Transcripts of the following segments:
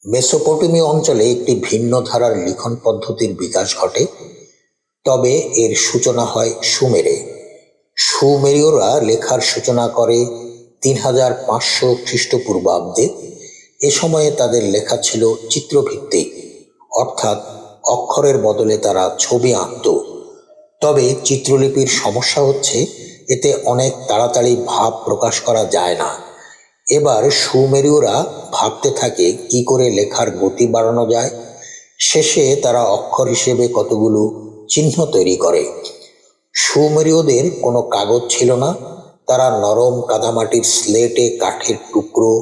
মেসোপটেমীয় অঞ্চলে একটি ভিন্ন ধারার লিখন পদ্ধতির বিকাশ ঘটে, তবে এর সূচনা হয় সুমেরে। সুমেরীয়রা লেখার সূচনা করে ৩৫০০ খ্রিস্টপূর্বাব্দে। এ সময়ে তাদের লেখা ছিল চিত্রভিত্তিক, অর্থাৎ অক্ষরের বদলে তারা ছবি আঁকত। তবে চিত্রলিপির সমস্যা হচ্ছে এতে অনেক তাড়াতাড়ি ভাব প্রকাশ করা যায় না। এবার সুমেরীয়রা ভাবতে থাকে কি করে লেখার গতি বাড়ানো যায়। শেষে তারা অক্ষর হিসেবে কতগুলো চিহ্ন তৈরি করে। সুমেরীয়দের কোনো কাগজ ছিল না। তারা নরম কাদামাটির স্লেটে কাঠের টুকরো,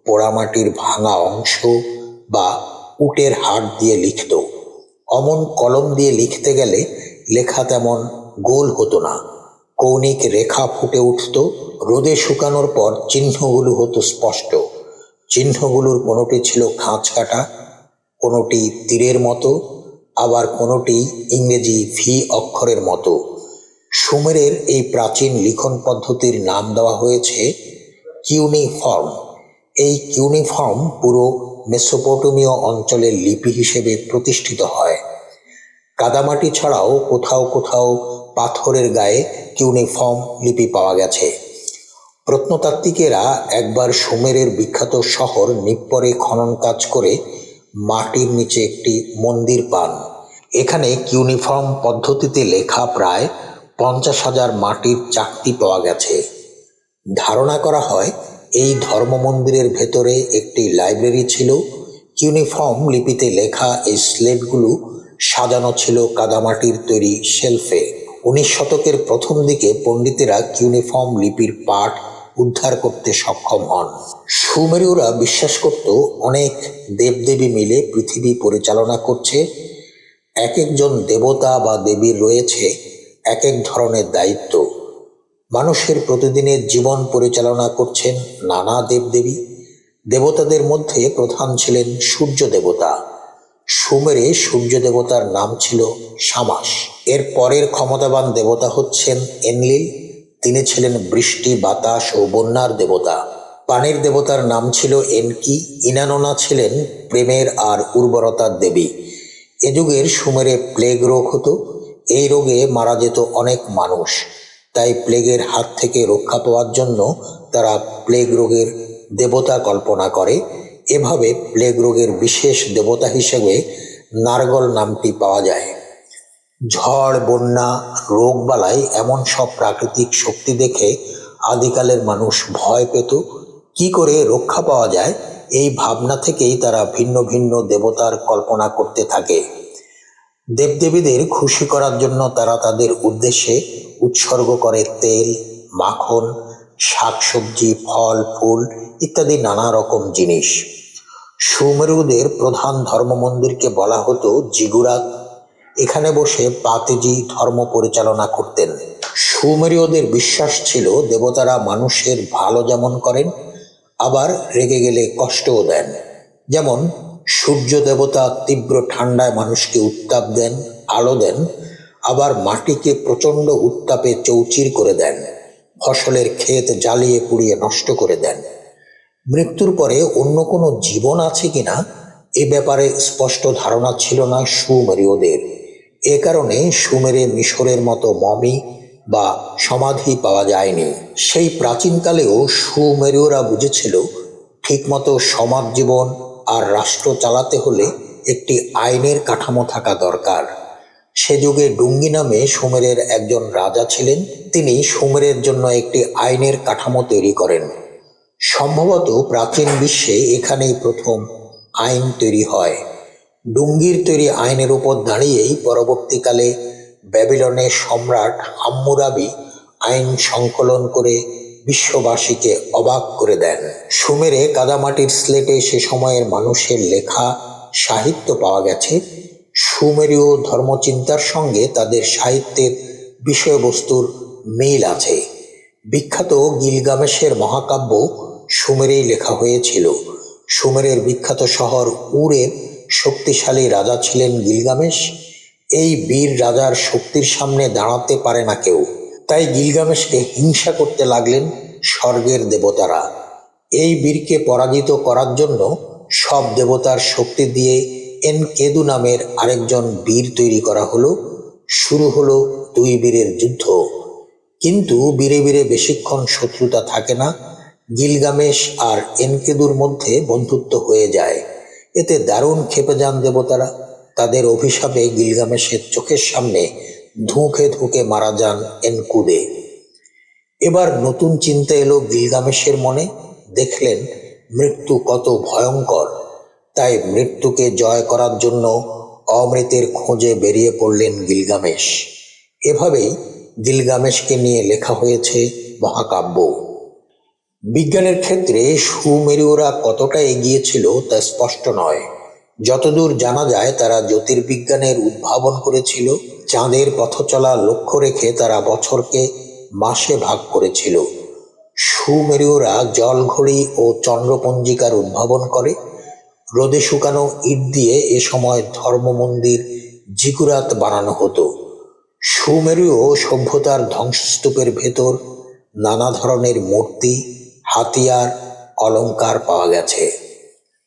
পোড়ামাটির ভাঙা অংশ বা উটের হাড় দিয়ে লিখত। অমন কলম দিয়ে লিখতে গেলে লেখা তেমন গোল হতো না, কৌণিক রেখা ফুটে উঠত। রোদে শুকানোর পর চিহ্নগুলো হতো স্পষ্ট। চিহ্নগুলোর কোনোটি ছিল খাঁজ কাটা, কোনোটি তীরের মতো, আবার কোনোটি ইংরেজি ভি অক্ষরের মতো। সুমেরের এই প্রাচীন লিখন পদ্ধতির নাম দেওয়া হয়েছে কিউনিফর্ম। এই কিউনিফর্ম পুরো মেসোপটেমীয় অঞ্চলের লিপি হিসেবে প্রতিষ্ঠিত হয়। কাদামাটি ছাড়াও কোথাও কোথাও পাথরের গায়ে কিউনিফর্ম লিপি পাওয়া গেছে। প্রত্নতাত্ত্বিকেরা একবার সুমেরের বিখ্যাত শহর নিপ্পরে খনন কাজ করে মাটির নিচে একটি মন্দির পান। এখানে কিউনিফর্ম পদ্ধতিতে লেখা প্রায় ৫০,০০০ মাটির চাকতি পাওয়া গেছে। ধারণা করা হয় এই ধর্মমন্দিরের ভেতরে একটি লাইব্রেরি ছিল। কিউনিফর্ম লিপিতে লেখা এই স্লেটগুলো সাজানো ছিল কাদামাটির তৈরি শেলফে। ১৯ শতকের প্রথম দিকে পণ্ডিতেরা কিউনিফর্ম লিপির পাঠ উদ্ধার করতে সক্ষম হন। সুমেরীয়রা বিশ্বাস করত অনেক দেবদেবী মিলে পৃথিবী পরিচালনা করছে। এক একজন দেবতা বা দেবীর রয়েছে এক এক ধরনের দায়িত্ব। মানুষের প্রতিদিনের জীবন পরিচালনা করছেন নানা দেবদেবী। দেবতাদের মধ্যে প্রধান ছিলেন সূর্য দেবতা। সুমেরে সূর্য দেবতার নাম ছিল শামাস। এর পরের ক্ষমতাবান দেবতা হচ্ছেন এনলিল। তিনি ছিলেন বৃষ্টি, বাতাস ও বন্যার দেবতা। পানির দেবতার নাম ছিল এনকি। ইনানোনা ছিলেন প্রেমের আর উর্বরতার দেবী। এ যুগের সুমেরে প্লেগ রোগ হতো। এই রোগে মারা যেত অনেক মানুষ। তাই প্লেগের হাত থেকে রক্ষা পাওয়ার জন্য তারা প্লেগ রোগের দেবতা কল্পনা করে। এভাবে প্লেগ রোগের বিশেষ দেবতা হিসেবে নার্গল নামটি পাওয়া যায়। ঝড়, বন্যা, রোগবালাই এমন সব প্রাকৃতিক শক্তি দেখে আদিকালের মানুষ ভয় পেত। কি করে রক্ষা পাওয়া যায়, এই ভাবনা থেকেই তারা ভিন্ন ভিন্ন দেবতার কল্পনা করতে থাকে। দেবদেবীদের খুশি করার জন্য তারা তাদের উদ্দেশ্যে উৎসর্গ করে তেল, মাখন, শাকসবজি, ফল, ফুল ইত্যাদি নানা রকম জিনিস। সুমেরুদের প্রধান ধর্ম মন্দিরকে বলা হতো জিগুরাত। এখানে বসে পাতেজি ধর্ম পরিচালনা করতেন। সুমেরীয়দের বিশ্বাস ছিল দেবতারা মানুষের ভালো যেমন করেন, আবার রেগে গেলে কষ্টও দেন। যেমন সূর্য দেবতা তীব্র ঠান্ডায় মানুষকে উত্তাপ দেন, আলো দেন, আবার মাটিকে প্রচণ্ড উত্তাপে চৌচির করে দেন, ফসলের ক্ষেত জ্বালিয়ে পুড়িয়ে নষ্ট করে দেন। মৃত্যুর পরে অন্য কোনো জীবন আছে কিনা এ ব্যাপারে স্পষ্ট ধারণা ছিল না সুমেরীয়দের। এ কারণে সুমেরে মিশরের মতো মমি বা সমাধি পাওয়া যায়নি। সেই প্রাচীনকালেও সুমেরীয়রা বুঝেছিল ঠিকমতো সমাজ জীবন আর রাষ্ট্র চালাতে হলে একটি আইনের কাঠামো থাকা দরকার। সে যুগে ডুঙ্গি নামে সুমেরের একজন রাজা ছিলেন। তিনি সুমেরের জন্য একটি আইনের কাঠামো তৈরি করেন। সম্ভবত প্রাচীন বিশ্বে এখানেই প্রথম আইন তৈরি হয়। ডুঙ্গির তৈরি আইনের উপর দাঁড়িয়েই পরবর্তীকালে ব্যাবিলনের সম্রাট হাম্মুরাবি আইন সংকলন করে বিশ্ববাসীকে অবাক করে দেন। সুমেরে কাদামাটির স্লেটে সে সময়ের মানুষের লেখা সাহিত্য পাওয়া গেছে। সুমেরীয় ধর্মচিন্তার সঙ্গে তাদের সাহিত্যের বিষয়বস্তুর মিল আছে। বিখ্যাত গিলগামেশের মহাকাব্য সুমেরেই লেখা হয়েছিল। সুমেরের বিখ্যাত শহর উরের শক্তিশালী রাজা ছিলেন গিলগামেশ। এই বীর রাজার শক্তির সামনে দাঁড়াতে পারে না কেউ। তাই গিলগামেশকে হিংসা করতে লাগলেন স্বর্গের দেবতারা। এই বীরকে পরাজিত করার জন্য সব দেবতার শক্তি দিয়ে এনকেদু নামের আরেকজন বীর তৈরি করা হলো। শুরু হলো দুই বীরের যুদ্ধ। কিন্তু বীরে বীরে বেশিক্ষণ শত্রুতা থাকে না। গিলগামেশ আর এনকেদুর মধ্যে বন্ধুত্ব হয়ে যায়। এতে দারুণ ক্ষেপে যান দেবতারা। তাদের অভিশাপে গিলগামেশের চোখের সামনে ধুঁকে ধুঁকে মারা যান এনকুদে। এবার নতুন চিন্তা এলো গিলগামেশের মনে। দেখলেন মৃত্যু কত ভয়ঙ্কর। তাই মৃত্যুকে জয় করার জন্য অমৃতের খোঁজে বেরিয়ে পড়লেন গিলগামেশ। এভাবেই গিলগামেশকে নিয়ে লেখা হয়েছে মহাকাব্য। বিজ্ঞানের ক্ষেত্রে সুমেরীয়রা কতটা এগিয়ে ছিল তা স্পষ্ট নয়। যতদূর জানা যায় তারা জ্যোতির্বিজ্ঞানের উদ্ভাবন করেছিল। চাঁদের পথচলা লক্ষ্য রেখে তারা বছরকে মাসে ভাগ করেছিল। সুমেরীয়রা জলঘড়ি ও চন্দ্রপঞ্জিকার উদ্ভাবন করে। রোদে শুকানো ইট দিয়ে এ সময় ধর্মমন্দির জিগুরাত বানানো হতো। সুমেরীয় সভ্যতার ধ্বংসস্তূপের ভেতর নানা ধরনের মূর্তি, হাতিয়ার, অলংকার পাওয়া গেছে।